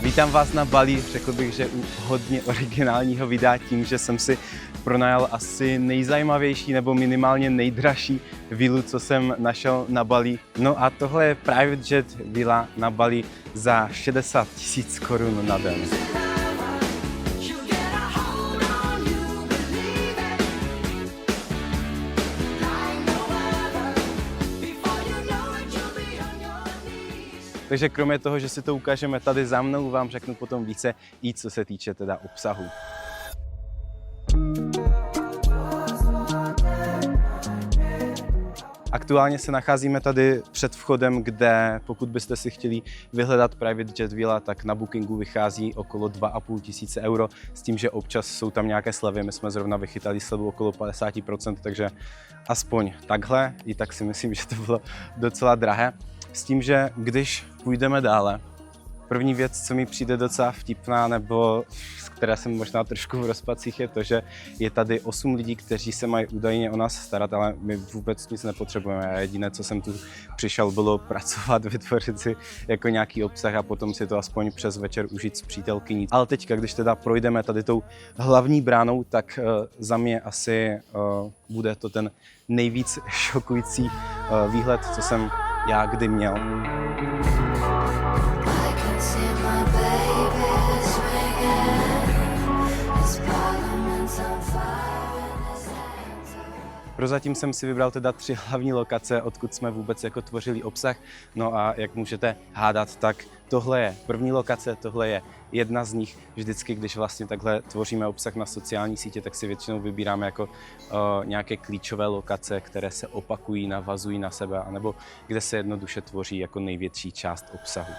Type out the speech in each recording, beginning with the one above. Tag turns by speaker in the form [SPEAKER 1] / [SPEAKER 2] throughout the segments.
[SPEAKER 1] Vítám vás na Bali, řekl bych, že u hodně originálního videa tím, že jsem si pronajal asi nejzajímavější nebo minimálně nejdražší vilu, co jsem našel na Bali. No a tohle je private jet vila na Bali za 60 000 korun na den. Takže kromě toho, že si to ukážeme tady za mnou, vám řeknu potom více i co se týče teda obsahu. Aktuálně se nacházíme tady před vchodem, kde pokud byste si chtěli vyhledat private jet villa, tak na Bookingu vychází okolo 2 500 euro, s tím, že občas jsou tam nějaké slevy. My jsme zrovna vychytali slevu okolo 50%, takže aspoň takhle, i tak si myslím, že to bylo docela drahé. S tím, že když půjdeme dále, první věc, co mi přijde docela vtipná, nebo z které jsem možná trošku v rozpacích, je to, že je tady 8 lidí, kteří se mají údajně o nás starat, ale my vůbec nic nepotřebujeme. Jediné, co jsem tu přišel, bylo pracovat, vytvořit si jako nějaký obsah a potom si to aspoň přes večer užít s přítelkyní. Ale teďka, když teda projdeme tady tou hlavní bránou, tak za mě asi bude to ten nejvíc šokující výhled, co jsem já kdy měl. Prozatím jsem si vybral teda 3 hlavní lokace, odkud jsme vůbec jako tvořili obsah. No a jak můžete hádat, tak tohle je první lokace, tohle je jedna z nich. Vždycky, když vlastně takhle tvoříme obsah na sociální sítě, tak si většinou vybíráme jako nějaké klíčové lokace, které se opakují, navazují na sebe, anebo kde se jednoduše tvoří jako největší část obsahu.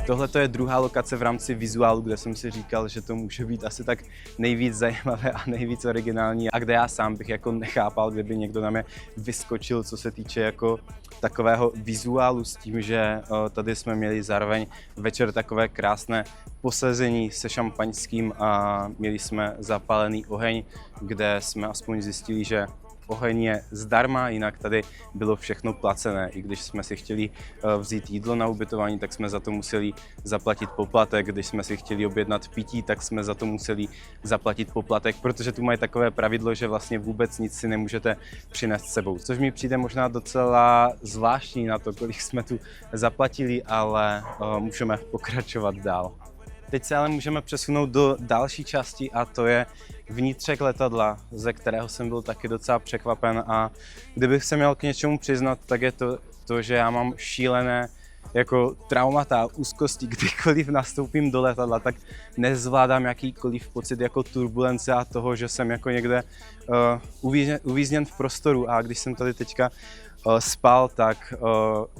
[SPEAKER 1] Tohle je druhá lokace v rámci vizuálu, kde jsem si říkal, že to může být asi tak nejvíc zajímavé a nejvíc originální a kde já sám bych jako nechápal, kdyby někdo na mě vyskočil, co se týče jako takového vizuálu, s tím, že tady jsme měli zároveň večer takové krásné posezení se šampaňským a měli jsme zapálený oheň, kde jsme aspoň zjistili, že oheň je zdarma, jinak tady bylo všechno placené. I když jsme si chtěli vzít jídlo na ubytování, tak jsme za to museli zaplatit poplatek. Když jsme si chtěli objednat pití, tak jsme za to museli zaplatit poplatek, protože tu mají takové pravidlo, že vlastně vůbec nic si nemůžete přinést s sebou. Což mi přijde možná docela zvláštní na to, kolik jsme tu zaplatili, ale můžeme pokračovat dál. Teď se ale můžeme přesunout do další části a to je vnitřek letadla, ze kterého jsem byl taky docela překvapen a kdybych se měl k něčemu přiznat, tak je to, že já mám šílené jako traumata, úzkosti, kdykoliv nastoupím do letadla, tak nezvládám jakýkoliv pocit jako turbulence a toho, že jsem jako někde uvízněn v prostoru a když jsem tady teďka spal, tak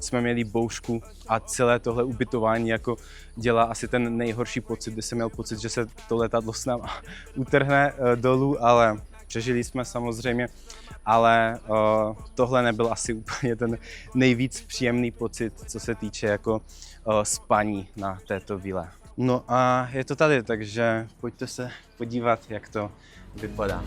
[SPEAKER 1] jsme měli boušku a celé tohle ubytování jako dělá asi ten nejhorší pocit, kdy jsem měl pocit, že se to letadlo s náma utrhne dolů, ale přežili jsme samozřejmě, ale tohle nebyl asi úplně ten nejvíc příjemný pocit, co se týče jako spaní na této vile. No a je to tady, takže pojďte se podívat, jak to vypadá.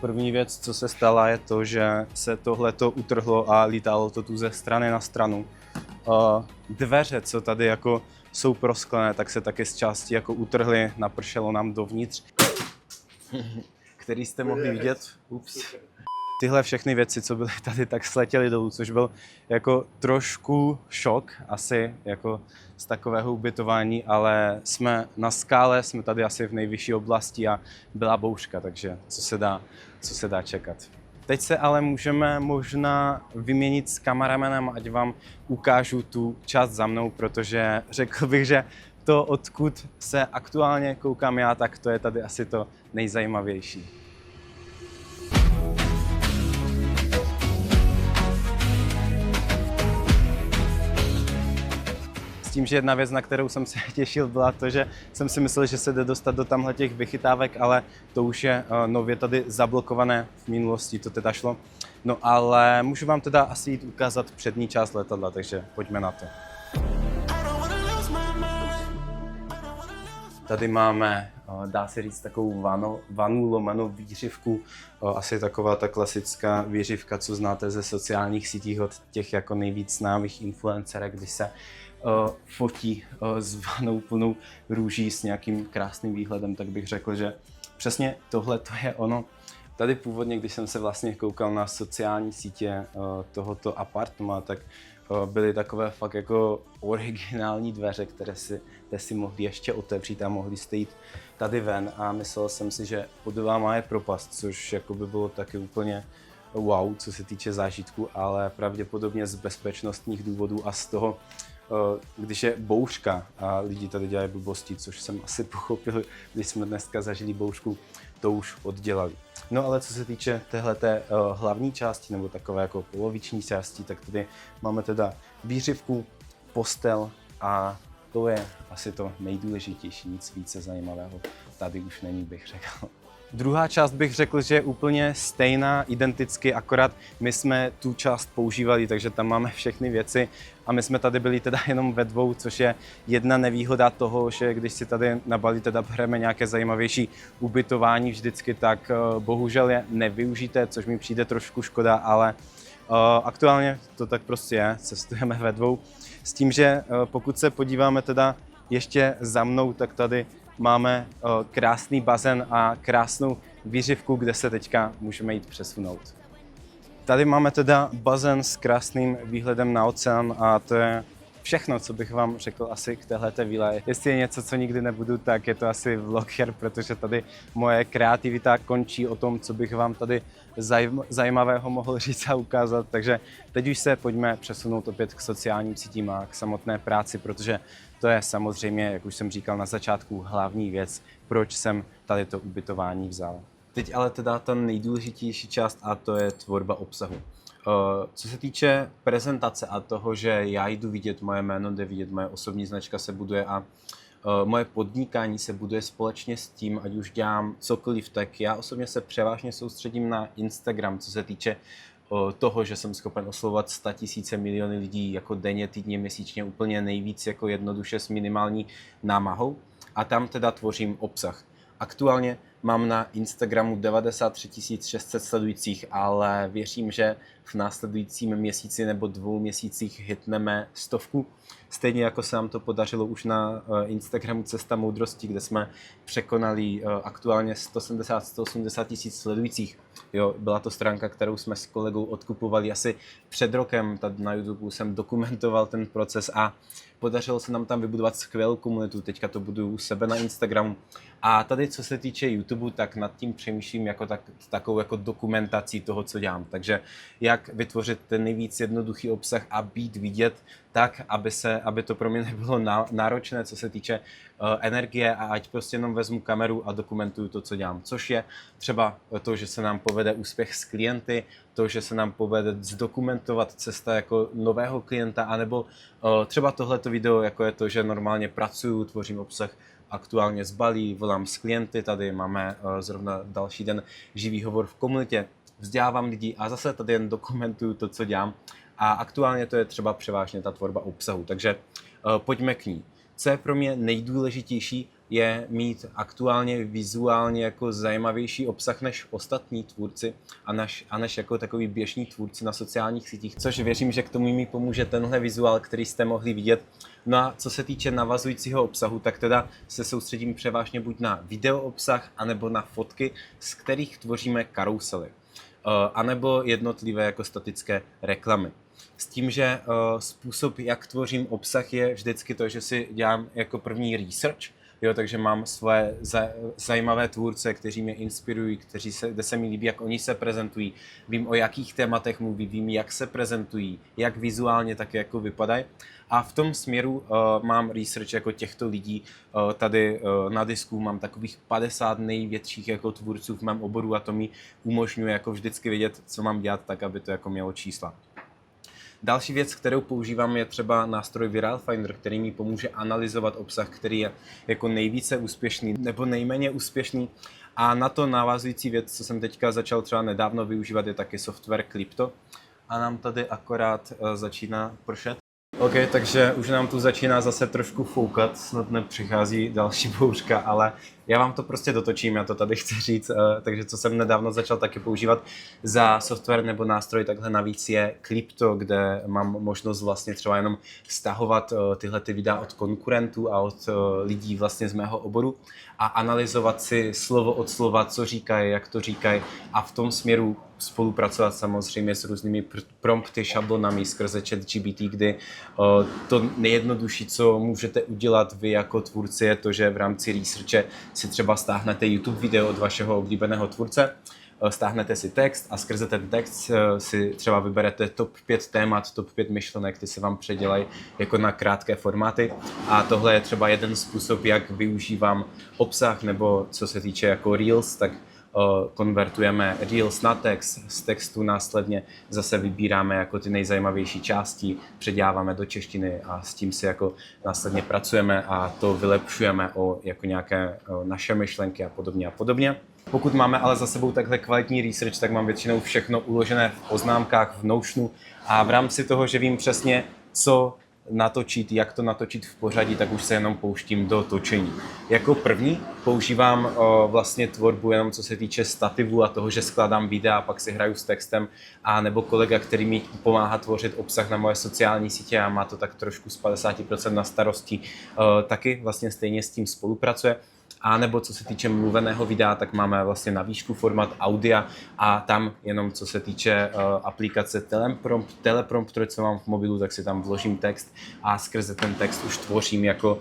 [SPEAKER 1] První věc, co se stala, je to, že se tohleto utrhlo a lítalo to tu ze strany na stranu. Dveře, co tady jako jsou prosklené, tak se taky z části jako utrhly, napršelo nám dovnitř, který jste mohli vidět. Ups. Tyhle všechny věci, co byly tady, tak sletěly dolů, což byl jako trošku šok asi jako z takového ubytování, ale jsme na skále, jsme tady asi v nejvyšší oblasti a byla bouřka, takže co se dá čekat. Teď se ale můžeme možná vyměnit s kameramanem, ať vám ukážu tu část za mnou, protože řekl bych, že to, odkud se aktuálně koukám já, tak to je tady asi to nejzajímavější. S tím, že jedna věc, na kterou jsem se těšil, byla to, že jsem si myslel, že se jde dostat do tamhle těch vychytávek, ale to už je nově tady zablokované, v minulosti to teda šlo. No ale můžu vám teda asi jít ukázat přední část letadla, takže pojďme na to. Tady máme, dá se říct, takovou vanu lomeno výřivku, asi taková ta klasická výřivka, co znáte ze sociálních sítích od těch jako nejvíc známých influencerek, kdy se fotí s vanou plnou růží s nějakým krásným výhledem, tak bych řekl, že přesně tohle to je ono. Tady původně, když jsem se vlastně koukal na sociální sítě tohoto apartma, tak byly takové fakt jako originální dveře, které si mohli ještě otevřít a mohli jste jít tady ven a myslel jsem si, že pod váma je propast, což jako by bylo taky úplně wow, co se týče zážitku, ale pravděpodobně z bezpečnostních důvodů a z toho, když je bouřka a lidi tady dělají blbosti, což jsem asi pochopil, když jsme dneska zažili bouřku, to už oddělali. No ale co se týče téhleté hlavní části, nebo takové jako poloviční části, tak tady máme teda výřivku, postel a to je asi to nejdůležitější, nic více zajímavého tady už není, bych řekl. Druhá část bych řekl, že je úplně stejná, identicky, akorát my jsme tu část používali, takže tam máme všechny věci a my jsme tady byli teda jenom ve dvou, což je jedna nevýhoda toho, že když si tady na Bali teda bereme nějaké zajímavější ubytování vždycky, tak bohužel je nevyužijete, což mi přijde trošku škoda, ale aktuálně to tak prostě je, cestujeme ve dvou. S tím, že pokud se podíváme teda ještě za mnou, tak tady máme krásný bazén a krásnou výřivku, kde se teďka můžeme jít přesunout. Tady máme teda bazén s krásným výhledem na oceán a to je všechno, co bych vám řekl asi k téhleté vile. Jestli je něco, co nikdy nebudu, tak je to asi vlogger, protože tady moje kreativita končí o tom, co bych vám tady zajímavého mohl říct a ukázat. Takže teď už se pojďme přesunout opět k sociálním sítím a k samotné práci, protože to je samozřejmě, jak už jsem říkal na začátku, hlavní věc, proč jsem tady to ubytování vzal. Teď ale teda ta nejdůležitější část a to je tvorba obsahu. Co se týče prezentace a toho, že já jdu vidět, moje jméno jde vidět, moje osobní značka se buduje a moje podnikání se buduje společně s tím, ať už dělám cokoliv, tak já osobně se převážně soustředím na Instagram, co se týče toho, že jsem schopen oslovovat 100 000 miliony lidí jako denně, týdně, měsíčně, úplně nejvíc jako jednoduše s minimální námahou a tam teda tvořím obsah. Aktuálně mám na Instagramu 93 600 sledujících, ale věřím, že v následujícím měsíci nebo 2 měsících hitneme 100. Stejně jako se nám to podařilo už na Instagramu Cesta moudrosti, kde jsme překonali aktuálně 170-180 tisíc sledujících. Jo, byla to stránka, kterou jsme s kolegou odkupovali asi před rokem. Tady na YouTube jsem dokumentoval ten proces a podařilo se nám tam vybudovat skvělou komunitu. Teďka to buduju u sebe na Instagramu. A tady, co se týče YouTube, tak nad tím přemýšlím jako takovou jako dokumentací toho, co dělám. Takže jak vytvořit ten nejvíc jednoduchý obsah a být vidět tak, aby to pro mě nebylo náročné, co se týče energie a ať prostě jenom vezmu kameru a dokumentuju to, co dělám. Což je třeba to, že se nám povede úspěch s klienty, to, že se nám povede zdokumentovat cesta jako nového klienta, anebo třeba tohleto video, jako je to, že normálně pracuju, tvořím obsah aktuálně z Bali, volám s klienty, tady máme zrovna další den živý hovor v komunitě, vzdělávám lidi a zase tady jen dokumentuju to, co dělám. A aktuálně to je třeba převážně ta tvorba obsahu, takže pojďme k ní. Co je pro mě nejdůležitější, je mít aktuálně vizuálně jako zajímavější obsah než ostatní tvůrci a než jako takový běžní tvůrci na sociálních sítích, což věřím, že k tomu mi pomůže tenhle vizuál, který jste mohli vidět. No a co se týče navazujícího obsahu, tak teda se soustředím převážně buď na video obsah, anebo na fotky, z kterých tvoříme karusely, anebo jednotlivé jako statické reklamy. S tím, že způsob, jak tvořím obsah, je vždycky to, že si dělám jako první research, jo, takže mám svoje zajímavé tvůrce, kteří mě inspirují, kde se mi líbí, jak oni se prezentují, vím, o jakých tématech mluví, vím, jak se prezentují, jak vizuálně, tak jako vypadají. A v tom směru mám research jako těchto lidí. Tady na disku mám takových 50 největších jako tvůrců v mém oboru a to mi umožňuje jako vždycky vědět, co mám dělat tak, aby to jako mělo čísla. Další věc, kterou používám, je třeba nástroj Viral Finder, který mi pomůže analyzovat obsah, který je jako nejvíce úspěšný nebo nejméně úspěšný. A na to navazující věc, co jsem teďka začal třeba nedávno využívat, je taky software Clipto. A nám tady akorát začíná pršet. OK, takže už nám tu začíná zase trošku foukat, snad nepřichází další bouřka, ale já vám to prostě dotočím, já to tady chci říct. Takže co jsem nedávno začal taky používat za software nebo nástroj takhle navíc je Clipto, kde mám možnost vlastně třeba jenom stahovat tyhle ty videa od konkurentů a od lidí vlastně z mého oboru a analyzovat si slovo od slova, co říkají, jak to říkají a v tom směru spolupracovat samozřejmě s různými prompty, šablonami skrze ChatGPT, kdy to nejjednodušší, co můžete udělat vy jako tvůrci, je to, že v rámci researche si třeba stáhnete YouTube video od vašeho oblíbeného tvůrce, stáhnete si text a skrze ten text si třeba vyberete top 5 témat, top 5 myšlenek, ty se vám předělají jako na krátké formáty a tohle je třeba jeden způsob, jak využívám obsah nebo co se týče jako Reels, tak konvertujeme Reels na text, z textu následně zase vybíráme jako ty nejzajímavější části, předěláváme do češtiny a s tím si jako následně pracujeme a to vylepšujeme o jako nějaké naše myšlenky a podobně a podobně. Pokud máme ale za sebou takhle kvalitní research, tak mám většinou všechno uložené v poznámkách, v Notionu a v rámci toho, že vím přesně, co natočit, jak to natočit v pořadí, tak už se jenom pouštím do točení. Jako první používám vlastně tvorbu jenom co se týče stativu a toho, že skládám videa a pak si hraju s textem a nebo kolega, který mi pomáhá tvořit obsah na moje sociální sítě a má to tak trošku z 50% na starosti, taky vlastně stejně s tím spolupracuje. A nebo co se týče mluveného videa, tak máme vlastně na výšku formát audia a tam jenom co se týče aplikace Teleprompter, co mám v mobilu, tak si tam vložím text a skrze ten text už tvořím jako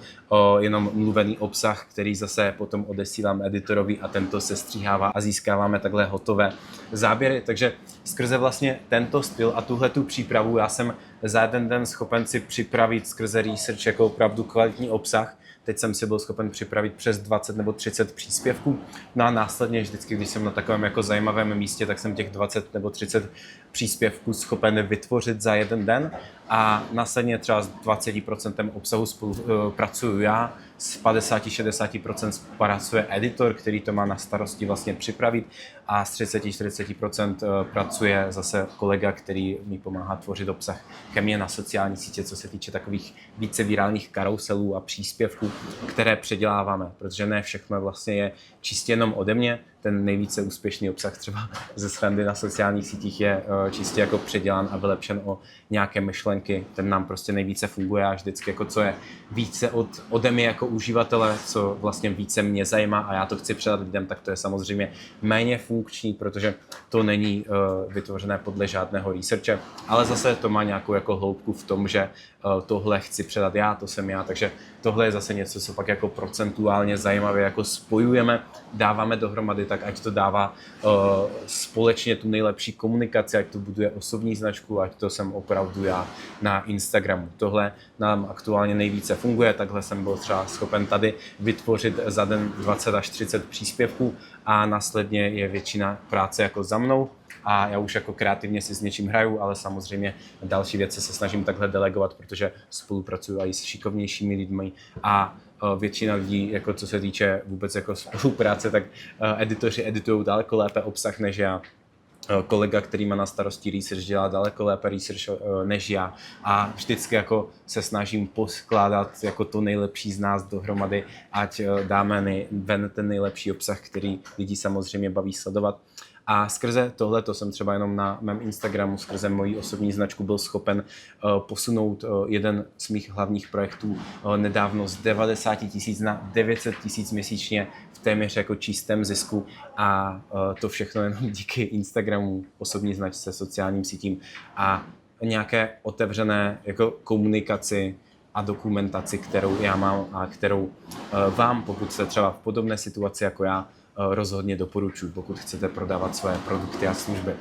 [SPEAKER 1] jenom mluvený obsah, který zase potom odesílám editorovi a tento se stříhává a získáváme takhle hotové záběry. Takže skrze vlastně tento styl a tuhletu přípravu já jsem za jeden den schopen si připravit skrze research jako opravdu kvalitní obsah. Teď jsem si byl schopen připravit přes 20 nebo 30 příspěvků. No a následně vždycky, když jsem na takovém jako zajímavém místě, tak jsem těch 20 nebo 30 příspěvků schopen vytvořit za jeden den. A následně třeba s 20% obsahu spolupracuju já, s 50-60% pracuje editor, který to má na starosti vlastně připravit a s 30-40% pracuje zase kolega, který mi pomáhá tvořit obsah ke mně na sociální sítě, co se týče takových více virálních karuselů a příspěvků, které předěláváme, protože ne všechno vlastně je čistě jenom ode mě. Ten nejvíce úspěšný obsah třeba ze srandy na sociálních sítích je čistě jako předělán a vylepšen o nějaké myšlenky. Ten nám prostě nejvíce funguje a vždycky jako co je více ode mě jako uživatele, co vlastně více mě zajímá a já to chci předat lidem, tak to je samozřejmě méně funkční, protože to není vytvořené podle žádného researche, ale zase to má nějakou jako hloubku v tom, že tohle chci předat já, to jsem já, takže tohle je zase něco, co pak jako procentuálně zajímavě jako spojujeme, dáváme dohromady, tak ať to dává společně tu nejlepší komunikaci, ať to buduje osobní značku, ať to jsem opravdu já na Instagramu. Tohle nám aktuálně nejvíce funguje, takhle jsem byl třeba schopen tady vytvořit za den 20 až 30 příspěvků a následně je většina práce jako za mnou a já už jako kreativně si s něčím hraju, ale samozřejmě další věci se snažím takhle delegovat, protože spolupracuju i s šikovnějšími lidmi a většina lidí, jako co se týče vůbec jako spolupráce, tak editoři editují daleko lépe obsah než já. Kolega, který má na starosti research, dělá daleko lépe research než já a vždycky jako se snažím poskládat jako to nejlepší z nás dohromady, ať dáme ven ten nejlepší obsah, který lidi samozřejmě baví sledovat. A skrze tohleto jsem třeba jenom na mém Instagramu, skrze moji osobní značku byl schopen posunout jeden z mých hlavních projektů nedávno z 90 000 na 900 000 měsíčně v téměř jako čistém zisku a to všechno jenom díky Instagramu, osobní značce, sociálním sítím a nějaké otevřené jako komunikaci a dokumentaci, kterou já mám a kterou vám, pokud jste třeba v podobné situaci jako já, rozhodně doporučuji, pokud chcete prodávat své produkty a služby.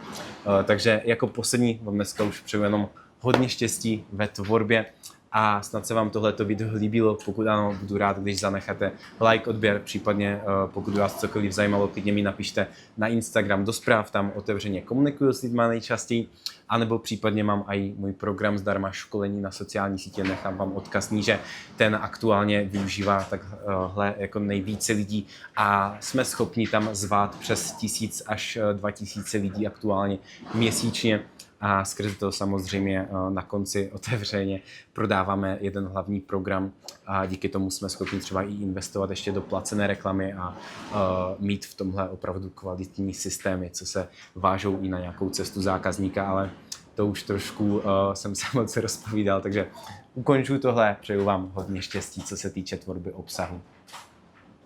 [SPEAKER 1] Takže jako poslední vám dneska už přeju jenom hodně štěstí ve tvorbě a snad se vám tohleto video líbilo. Pokud ano, budu rád, když zanecháte like, odběr, případně pokud vás cokoliv zajímalo, klidně mi napište na Instagram do zpráv, tam otevřeně komunikuju s lidmi nejčastěji, anebo případně mám i můj program zdarma školení na sociální sítě, nechám vám odkaz níže, ten aktuálně využívá takhle jako nejvíce lidí a jsme schopni tam zvát přes 1000 až 2000 lidí aktuálně měsíčně a skrze to samozřejmě na konci otevřeně prodáváme jeden hlavní program a díky tomu jsme schopni třeba i investovat ještě do placené reklamy a mít v tomhle opravdu kvalitní systémy, co se vážou i na nějakou cestu zákazníka, ale to už trošku jsem se moc rozpovídal, takže ukončuji tohle, přeju vám hodně štěstí, co se týče tvorby obsahu.